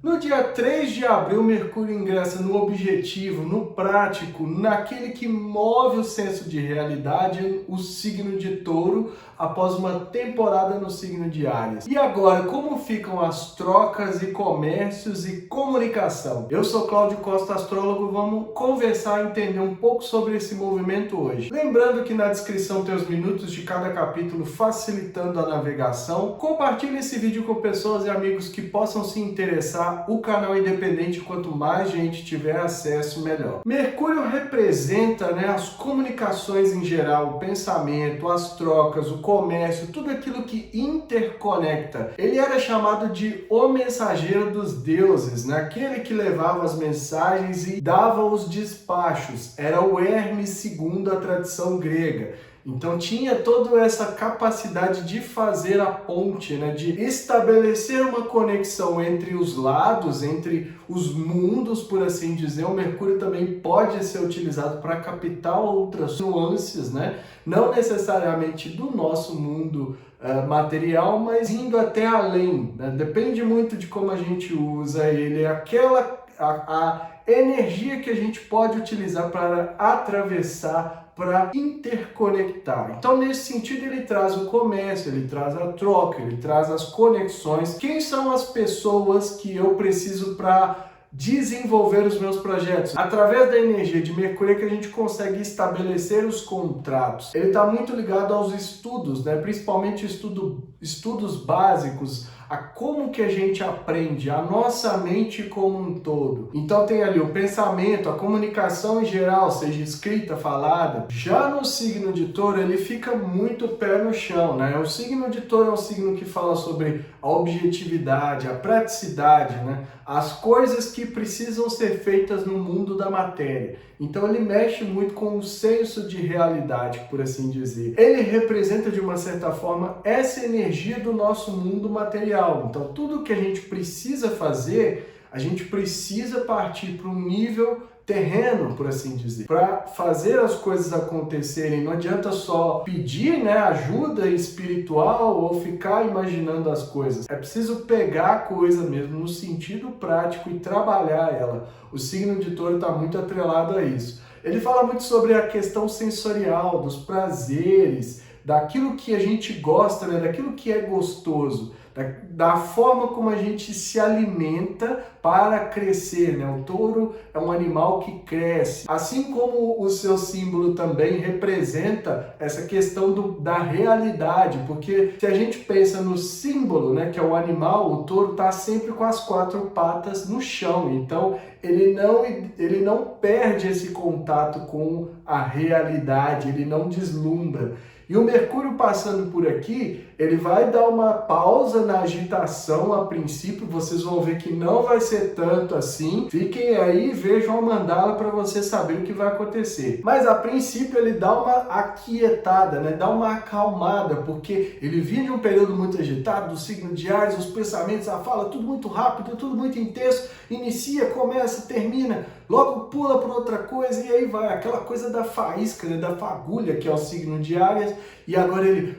No dia 3 de abril, Mercúrio ingressa no objetivo, no prático, naquele que move o senso de realidade, o signo de Touro, após uma temporada no signo de Áries. E agora, como ficam as trocas e comércios e comunicação? Eu sou Cláudio Costa, astrólogo, vamos conversar e entender um pouco sobre esse movimento hoje. Lembrando que na descrição tem os minutos de cada capítulo facilitando a navegação. Compartilhe esse vídeo com pessoas e amigos que possam se interessar. O canal é independente, quanto mais gente tiver acesso, melhor. Mercúrio representa, as comunicações em geral, o pensamento, as trocas, o comércio, tudo aquilo que interconecta. Ele era chamado de o mensageiro dos deuses, aquele que levava as mensagens e dava os despachos. Era o Hermes segundo a tradição grega. Então tinha toda essa capacidade de fazer a ponte, de estabelecer uma conexão entre os lados, entre os mundos, por assim dizer. O Mercúrio também pode ser utilizado para captar outras nuances, não necessariamente do nosso mundo material, mas indo até além. Depende muito de como a gente usa ele, a energia que a gente pode utilizar para atravessar, para interconectar. Então, nesse sentido, ele traz o comércio, ele traz a troca, ele traz as conexões. Quem são as pessoas que eu preciso para desenvolver os meus projetos? Através da energia de Mercúrio é que a gente consegue estabelecer os contratos. Ele está muito ligado aos estudos, principalmente estudos básicos, a como que a gente aprende, a nossa mente como um todo. Então tem ali o pensamento, a comunicação em geral, seja escrita, falada. Já no signo de Touro, ele fica muito pé no chão, O signo de Touro é um signo que fala sobre a objetividade, a praticidade, as coisas que precisam ser feitas no mundo da matéria. Então ele mexe muito com o senso de realidade, por assim dizer. Ele representa, de uma certa forma, essa energia do nosso mundo material. Então tudo que a gente precisa fazer, a gente precisa partir para um nível terreno, por assim dizer, para fazer as coisas acontecerem. Não adianta só pedir, ajuda espiritual ou ficar imaginando as coisas. É preciso pegar a coisa mesmo no sentido prático e trabalhar ela. O signo de Touro está muito atrelado a isso. Ele fala muito sobre a questão sensorial, dos prazeres, daquilo que a gente gosta, daquilo que é gostoso, da forma como a gente se alimenta para crescer, O touro é um animal que cresce, assim como o seu símbolo também representa essa questão da realidade, porque se a gente pensa no símbolo, que é o animal, o touro está sempre com as quatro patas no chão, então ele não perde esse contato com a realidade, ele não deslumbra. E o Mercúrio passando por aqui, ele vai dar uma pausa na agitação a princípio, vocês vão ver que não vai ser tanto assim. Fiquem aí e vejam a mandala para você saber o que vai acontecer. Mas a princípio ele dá uma aquietada, dá uma acalmada, porque ele vinha de um período muito agitado, do signo de Áries, os pensamentos, a fala, tudo muito rápido, tudo muito intenso, inicia, começa, termina, logo pula para outra coisa e aí vai, aquela coisa da faísca, da fagulha, que é o signo de Áries, e agora ele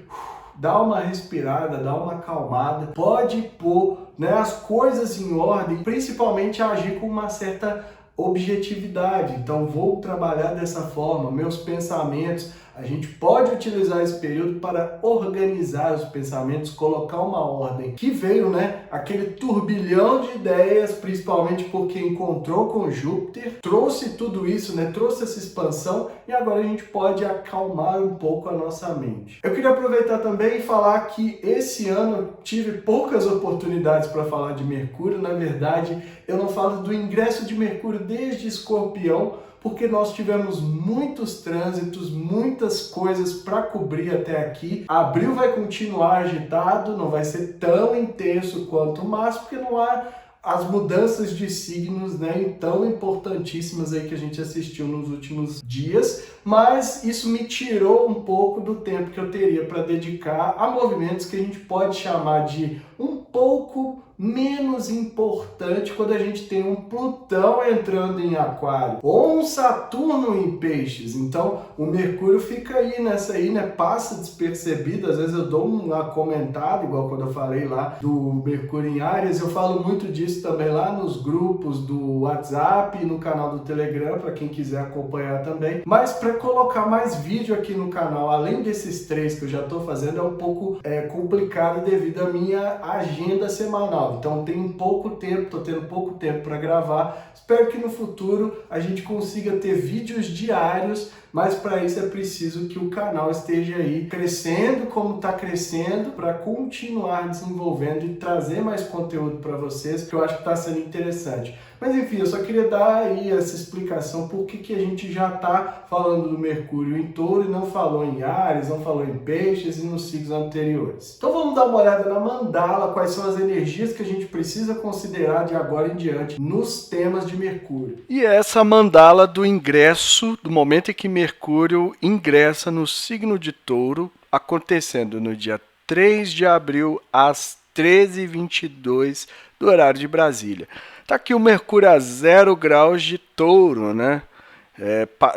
dá uma respirada, dá uma acalmada, pode pôr as coisas em ordem, principalmente agir com uma certa objetividade. Então vou trabalhar dessa forma, meus pensamentos, a gente pode utilizar esse período para organizar os pensamentos, colocar uma ordem. Que veio, aquele turbilhão de ideias, principalmente porque encontrou com Júpiter, trouxe tudo isso, trouxe essa expansão e agora a gente pode acalmar um pouco a nossa mente. Eu queria aproveitar também e falar que esse ano eu tive poucas oportunidades para falar de Mercúrio. Na verdade, eu não falo do ingresso de Mercúrio desde Escorpião, porque nós tivemos muitos trânsitos, muitas coisas para cobrir até aqui. Abril vai continuar agitado, não vai ser tão intenso quanto março, porque não há as mudanças de signos, tão importantíssimas aí que a gente assistiu nos últimos dias, mas isso me tirou um pouco do tempo que eu teria para dedicar a movimentos que a gente pode chamar de um pouco menos importante quando a gente tem um Plutão entrando em Aquário ou um Saturno em Peixes. Então o Mercúrio fica aí nessa aí, né? Passa despercebido. Às vezes eu dou uma comentada, igual quando eu falei lá do Mercúrio em Áries. Eu falo muito disso também lá nos grupos do WhatsApp e no canal do Telegram, para quem quiser acompanhar também. Mas para colocar mais vídeo aqui no canal, além desses 3 que eu já estou fazendo, é um pouco complicado devido à minha agenda semanal. Então tem pouco tempo, estou tendo pouco tempo para gravar. Espero que no futuro a gente consiga ter vídeos diários, mas para isso é preciso que o canal esteja aí crescendo como está crescendo, para continuar desenvolvendo e trazer mais conteúdo para vocês, que eu acho que está sendo interessante. Mas enfim, eu só queria dar aí essa explicação por que a gente já está falando do Mercúrio em Touro e não falou em Áries, não falou em Peixes e nos signos anteriores. Então vamos dar uma olhada na mandala, quais são as energias que a gente precisa considerar de agora em diante nos temas de Mercúrio. E essa mandala do ingresso, do momento em que Mercúrio ingressa no signo de Touro, acontecendo no dia 3 de abril às 13h22 do horário de Brasília. Tá aqui o Mercúrio a 0 graus de Touro, né?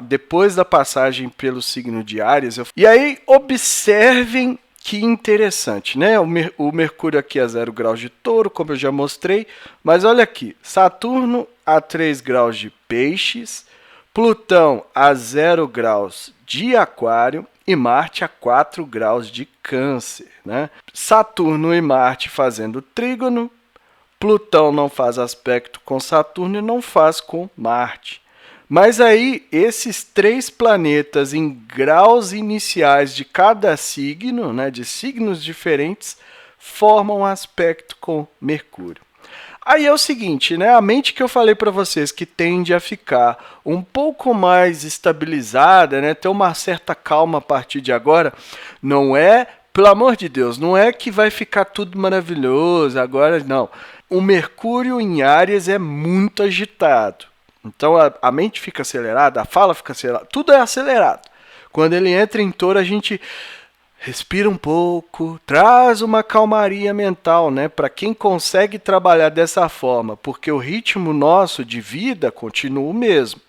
Depois da passagem pelo signo de Áries. E aí, observem que interessante, né? O Mercúrio aqui a 0 graus de Touro, como eu já mostrei. Mas olha aqui, Saturno a 3 graus de Peixes, Plutão a 0 graus de Aquário e Marte a 4 graus de Câncer, né? Saturno e Marte fazendo trígono, Plutão não faz aspecto com Saturno e não faz com Marte. Mas aí, esses 3 planetas em graus iniciais de cada signo, né, de signos diferentes, formam aspecto com Mercúrio. Aí é o seguinte, né, a mente que eu falei para vocês que tende a ficar um pouco mais estabilizada, né, ter uma certa calma a partir de agora, não é, pelo amor de Deus, não é que vai ficar tudo maravilhoso agora, não. O Mercúrio em Áries é muito agitado. Então a mente fica acelerada, a fala fica acelerada, tudo é acelerado. Quando ele entra em Touro, a gente respira um pouco, traz uma calmaria mental, né? Para quem consegue trabalhar dessa forma, porque o ritmo nosso de vida continua o mesmo.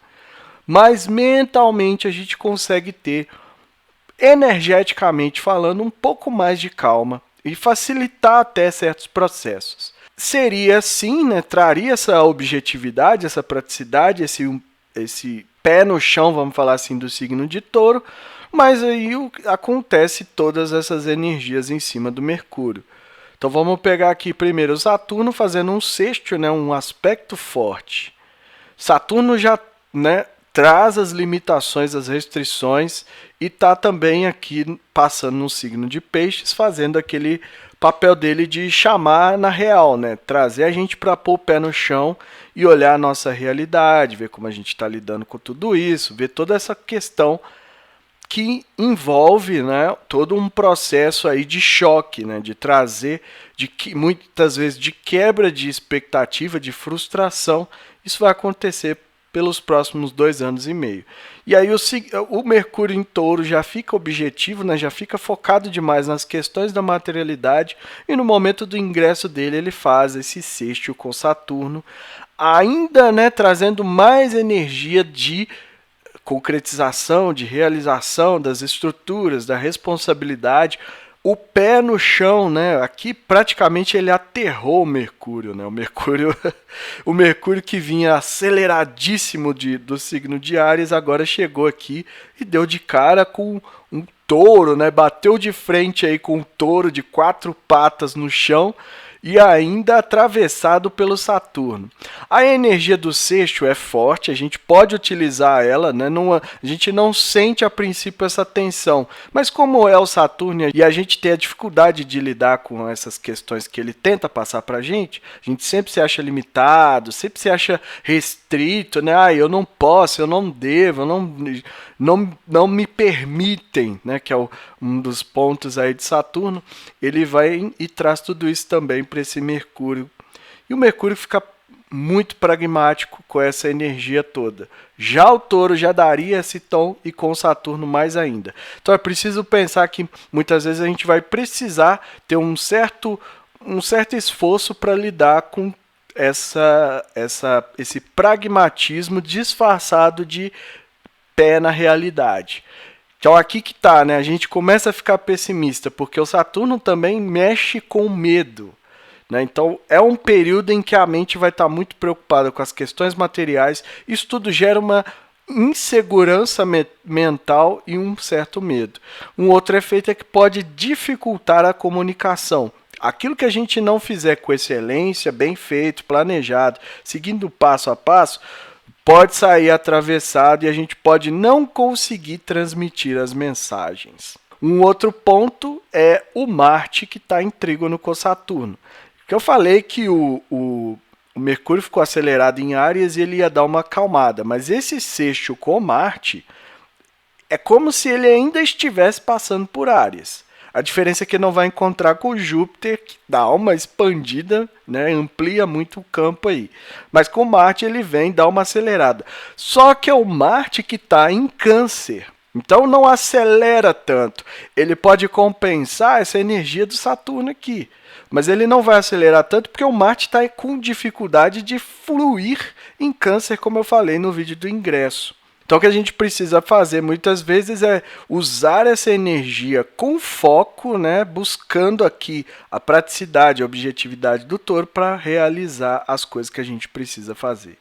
Mas mentalmente a gente consegue ter, energeticamente falando, um pouco mais de calma e facilitar até certos processos. Seria sim, né, traria essa objetividade, essa praticidade, esse pé no chão, vamos falar assim, do signo de Touro, mas aí acontece todas essas energias em cima do Mercúrio. Então vamos pegar aqui primeiro o Saturno fazendo um sexto, né, um aspecto forte. Saturno já, né, traz as limitações, as restrições e está também aqui passando no signo de Peixes, fazendo aquele papel dele de chamar na real, né? Trazer a gente para pôr o pé no chão e olhar a nossa realidade, ver como a gente está lidando com tudo isso, ver toda essa questão que envolve, né, todo um processo aí de choque, né, de trazer, muitas vezes de quebra de expectativa, de frustração. Isso vai acontecer pelos próximos 2 anos e meio. E aí o Mercúrio em Touro já fica objetivo, né, já fica focado demais nas questões da materialidade, e no momento do ingresso dele ele faz esse sextil com Saturno, ainda, né, trazendo mais energia de concretização, de realização das estruturas, da responsabilidade. O pé no chão, né? Aqui praticamente ele aterrou o Mercúrio, né? O Mercúrio que vinha aceleradíssimo do signo de Áries, agora chegou aqui e deu de cara com um touro, né? Bateu de frente aí com um touro de 4 patas no chão e ainda atravessado pelo Saturno. A energia do sexto é forte, a gente pode utilizar ela, né? A gente não sente a princípio essa tensão, mas como é o Saturno e a gente tem a dificuldade de lidar com essas questões que ele tenta passar para a gente sempre se acha limitado, sempre se acha restrito, né? Ah, eu não posso, eu não devo, não me permitem, né? Que é um dos pontos aí de Saturno. Ele vai e traz tudo isso também para esse Mercúrio. E o Mercúrio fica muito pragmático com essa energia toda. Já o Touro já daria esse tom e com Saturno mais ainda. Então é preciso pensar que muitas vezes a gente vai precisar ter um certo um certo esforço para lidar com esse pragmatismo disfarçado de pé na realidade. Então aqui que tá, né? A gente começa a ficar pessimista, porque o Saturno também mexe com medo. Né? Então é um período em que a mente vai estar muito preocupada com as questões materiais. Isso tudo gera uma insegurança mental e um certo medo. Um outro efeito é que pode dificultar a comunicação. Aquilo que a gente não fizer com excelência, bem feito, planejado, seguindo passo a passo, pode sair atravessado e a gente pode não conseguir transmitir as mensagens. Um outro ponto é o Marte, que está em trígono com Saturno. Que eu falei que o Mercúrio ficou acelerado em Áries e ele ia dar uma acalmada, mas esse sexto com Marte é como se ele ainda estivesse passando por Áries. A diferença é que não vai encontrar com Júpiter, que dá uma expandida, né, amplia muito o campo aí. Mas com Marte ele vem dar uma acelerada. Só que é o Marte que está em Câncer. Então não acelera tanto. Ele pode compensar essa energia do Saturno aqui. Mas ele não vai acelerar tanto porque o Marte está com dificuldade de fluir em Câncer, como eu falei no vídeo do ingresso. Então o que a gente precisa fazer muitas vezes é usar essa energia com foco, né, buscando aqui a praticidade, a objetividade do touro para realizar as coisas que a gente precisa fazer.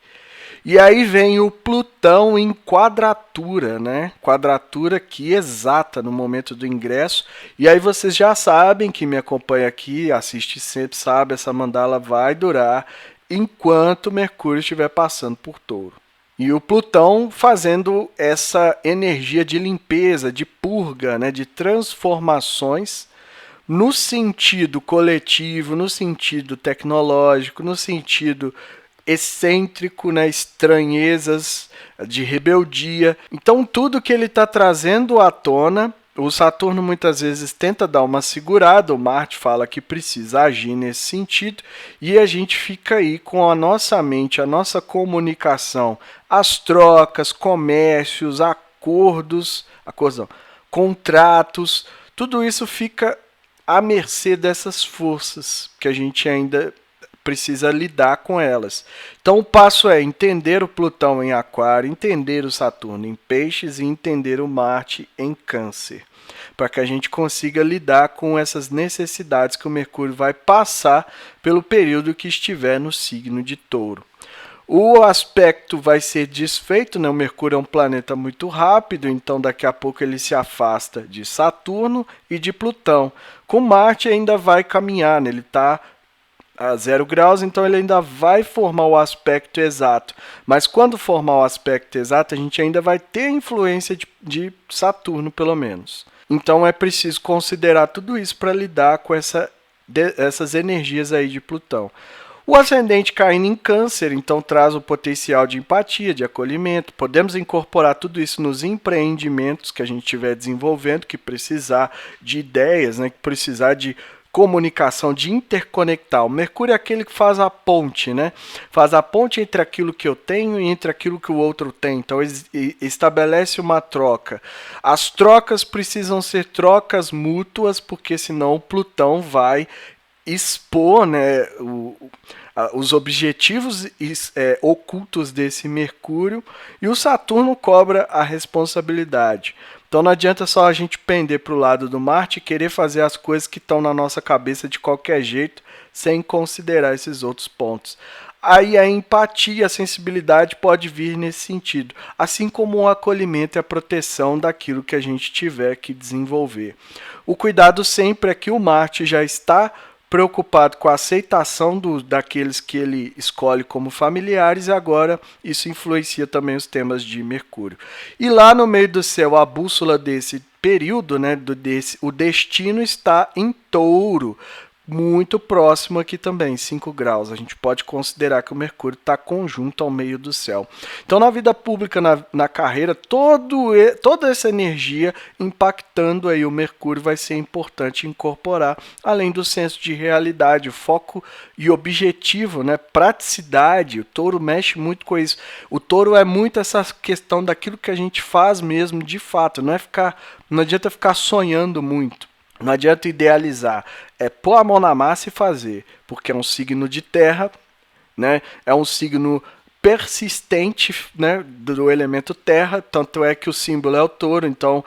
E aí vem o Plutão em quadratura, né? Quadratura aqui exata no momento do ingresso. E aí vocês já sabem, que me acompanha aqui, assiste sempre, sabe, essa mandala vai durar enquanto Mercúrio estiver passando por Touro. E o Plutão fazendo essa energia de limpeza, de purga, né, de transformações no sentido coletivo, no sentido tecnológico, no sentido excêntrico, né, estranhezas de rebeldia. Então tudo que ele está trazendo à tona, o Saturno muitas vezes tenta dar uma segurada, o Marte fala que precisa agir nesse sentido, e a gente fica aí com a nossa mente, a nossa comunicação, as trocas, comércios, acordos, contratos, tudo isso fica à mercê dessas forças que a gente ainda precisa lidar com elas. Então o passo é entender o Plutão em Aquário, entender o Saturno em Peixes e entender o Marte em Câncer, para que a gente consiga lidar com essas necessidades que o Mercúrio vai passar pelo período que estiver no signo de Touro. O aspecto vai ser desfeito, né? O Mercúrio é um planeta muito rápido, então daqui a pouco ele se afasta de Saturno e de Plutão. Com Marte ainda vai caminhar, né? Ele está a 0 graus, então ele ainda vai formar o aspecto exato. Mas quando formar o aspecto exato, a gente ainda vai ter influência de Saturno, pelo menos. Então é preciso considerar tudo isso para lidar com essas energias aí de Plutão. O ascendente caindo em Câncer, então traz o potencial de empatia, de acolhimento. Podemos incorporar tudo isso nos empreendimentos que a gente estiver desenvolvendo, que precisar de ideias, né, que precisar de comunicação, de interconectar. O Mercúrio é aquele que faz a ponte, né? Faz a ponte entre aquilo que eu tenho e entre aquilo que o outro tem. Então estabelece uma troca. As trocas precisam ser trocas mútuas, porque senão o Plutão vai expor, né, os objetivos ocultos desse Mercúrio, e o Saturno cobra a responsabilidade. Então não adianta só a gente pender para o lado do Marte e querer fazer as coisas que estão na nossa cabeça de qualquer jeito, sem considerar esses outros pontos. Aí a empatia, a sensibilidade pode vir nesse sentido, assim como o acolhimento e a proteção daquilo que a gente tiver que desenvolver. O cuidado sempre é que o Marte já está preocupado com a aceitação daqueles que ele escolhe como familiares, e agora isso influencia também os temas de Mercúrio. E lá no meio do céu, a bússola desse período, né, o destino está em Touro, muito próximo aqui também, 5 graus. A gente pode considerar que o Mercúrio está conjunto ao meio do céu. Então, na vida pública, na carreira, toda essa energia impactando aí o Mercúrio vai ser importante incorporar, além do senso de realidade, foco e objetivo, né? Praticidade. O Touro mexe muito com isso. O Touro é muito essa questão daquilo que a gente faz mesmo, de fato. Não adianta ficar sonhando muito. Não adianta idealizar, é pôr a mão na massa e fazer, porque é um signo de terra, né? É um signo persistente, né, do elemento terra, tanto é que o símbolo é o touro, então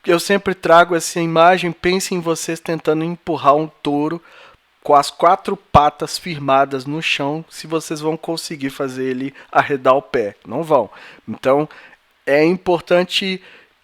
eu sempre trago essa imagem, pense em vocês tentando empurrar um touro com as 4 patas firmadas no chão, se vocês vão conseguir fazer ele arredar o pé. Não vão. Então, é importante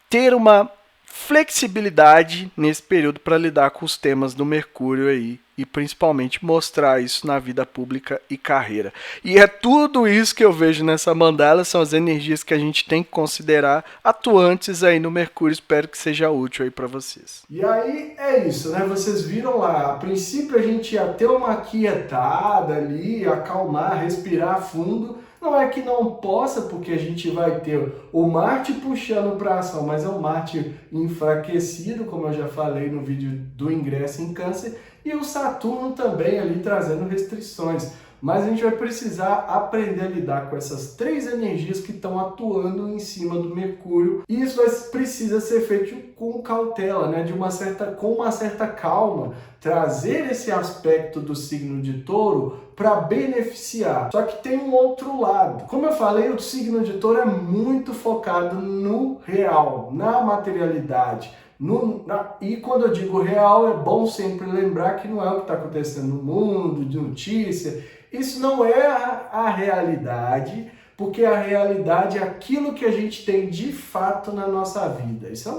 ter uma flexibilidade nesse período para lidar com os temas do Mercúrio aí e principalmente mostrar isso na vida pública e carreira. E é tudo isso que eu vejo nessa mandala, são as energias que a gente tem que considerar atuantes aí no Mercúrio. Espero que seja útil aí para vocês. E aí é isso, né? Vocês viram lá, a princípio a gente ia ter uma quietada ali, acalmar, respirar fundo. Não é que não possa, porque a gente vai ter o Marte puxando para ação, mas é um Marte enfraquecido, como eu já falei no vídeo do ingresso em Câncer, e o Saturno também ali trazendo restrições. Mas a gente vai precisar aprender a lidar com essas 3 energias que estão atuando em cima do Mercúrio. E isso precisa ser feito com cautela, né? Com uma certa calma. Trazer esse aspecto do signo de Touro para beneficiar. Só que tem um outro lado. Como eu falei, o signo de Touro é muito focado no real, na materialidade. E quando eu digo real, é bom sempre lembrar que não é o que está acontecendo no mundo, de notícia. Isso não é a realidade, porque a realidade é aquilo que a gente tem de fato na nossa vida. Isso é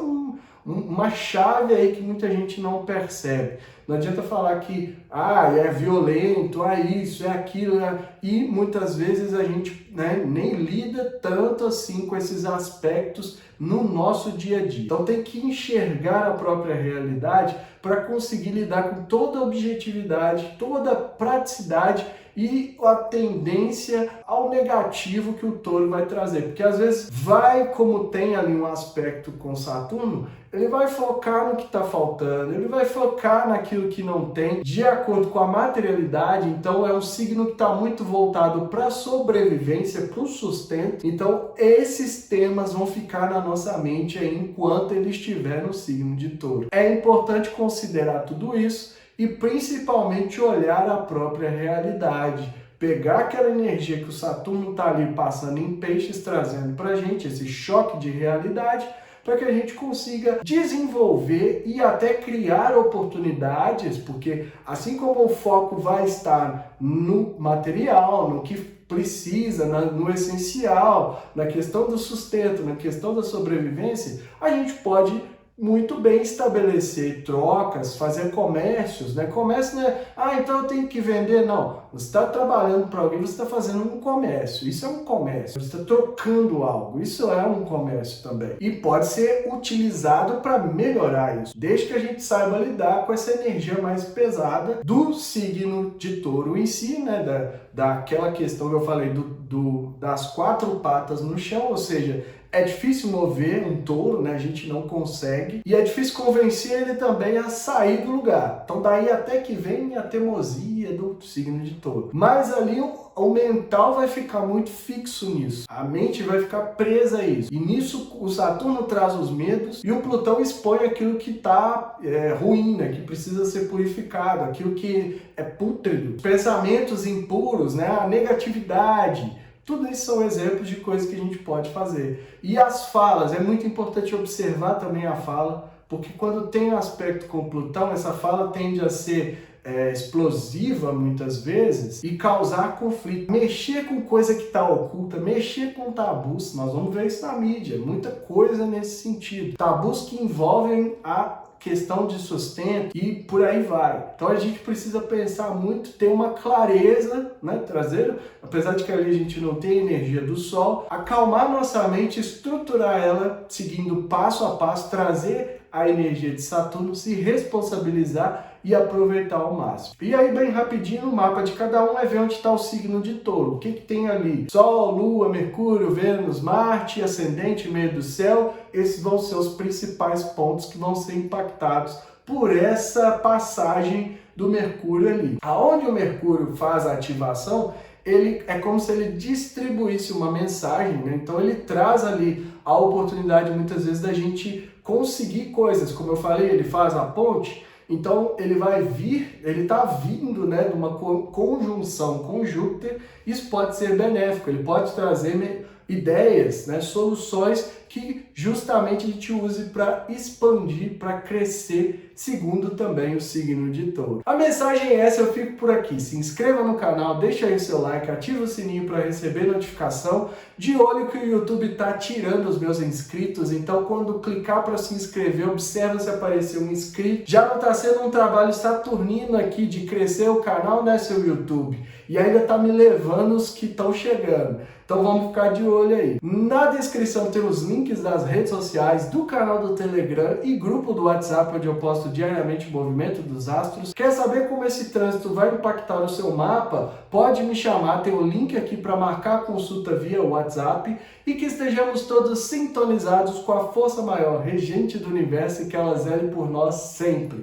uma chave aí que muita gente não percebe. Não adianta falar que é violento, isso, é aquilo, e muitas vezes a gente, né, nem lida tanto assim com esses aspectos no nosso dia a dia. Então tem que enxergar a própria realidade para conseguir lidar com toda a objetividade, toda a praticidade e a tendência ao negativo que o touro vai trazer. Porque às vezes como tem ali um aspecto com Saturno, ele vai focar no que está faltando, ele vai focar naquilo que não tem, de acordo com a materialidade. Então é um signo que está muito voltado para a sobrevivência, para o sustento. Então esses temas vão ficar na nossa mente aí enquanto ele estiver no signo de Touro. É importante considerar tudo isso e principalmente olhar a própria realidade. Pegar aquela energia que o Saturno está ali passando em Peixes, trazendo para a gente esse choque de realidade, para que a gente consiga desenvolver e até criar oportunidades, porque assim como o foco vai estar no material, no que precisa, no essencial, na questão do sustento, na questão da sobrevivência, a gente pode muito bem estabelecer trocas, fazer comércios, né? Comércio não é, então eu tenho que vender. Não, você está trabalhando para alguém, você está fazendo um comércio. Isso é um comércio, você está trocando algo. Isso é um comércio também. E pode ser utilizado para melhorar isso, desde que a gente saiba lidar com essa energia mais pesada do signo de Touro em si, né? Daquela questão que eu falei das 4 patas no chão, ou seja, é difícil mover um touro, né? A gente não consegue. E é difícil convencer ele também a sair do lugar. Então daí até que vem a teimosia do signo de Touro. Mas ali o mental vai ficar muito fixo nisso. A mente vai ficar presa a isso. E nisso o Saturno traz os medos e o Plutão expõe aquilo que está ruim, né? Que precisa ser purificado, aquilo que é pútrido. Pensamentos impuros, né? A negatividade. Tudo isso são exemplos de coisas que a gente pode fazer. E as falas, é muito importante observar também a fala, porque quando tem um aspecto com Plutão, essa fala tende a ser explosiva muitas vezes e causar conflito. Mexer com coisa que está oculta, mexer com tabus, nós vamos ver isso na mídia, muita coisa nesse sentido. Tabus que envolvem a questão de sustento e por aí vai. Então a gente precisa pensar muito, ter uma clareza, né? Trazer, apesar de que ali a gente não tem a energia do Sol, acalmar nossa mente, estruturar ela, seguindo passo a passo, trazer a energia de Saturno, se responsabilizar e aproveitar ao máximo. E aí, bem rapidinho, no mapa de cada um é ver onde está o signo de Touro. O que tem ali? Sol, Lua, Mercúrio, Vênus, Marte, Ascendente, meio do céu. Esses vão ser os principais pontos que vão ser impactados por essa passagem do Mercúrio ali. Aonde o Mercúrio faz a ativação, ele é como se ele distribuísse uma mensagem, né? Então ele traz ali a oportunidade muitas vezes da gente conseguir coisas. Como eu falei, ele faz a ponte. Então ele está vindo, né, de uma conjunção com Júpiter. Isso pode ser benéfico, ele pode trazer ideias, né, soluções que justamente a gente use para expandir, para crescer, segundo também o signo de Touro. A mensagem é essa, eu fico por aqui. Se inscreva no canal, deixa aí o seu like, ativa o sininho para receber notificação. De olho que o YouTube está tirando os meus inscritos, então quando clicar para se inscrever, observa se apareceu um inscrito. Já não está sendo um trabalho saturnino aqui de crescer o canal, né, seu YouTube? E ainda está me levando os que estão chegando. Então vamos ficar de olho aí. Na descrição tem os links das redes sociais, do canal do Telegram e grupo do WhatsApp, onde eu posto diariamente o movimento dos astros. Quer saber como esse trânsito vai impactar no seu mapa? Pode me chamar, tem um link aqui para marcar a consulta via WhatsApp e que estejamos todos sintonizados com a força maior, regente do universo, e que ela zele por nós sempre.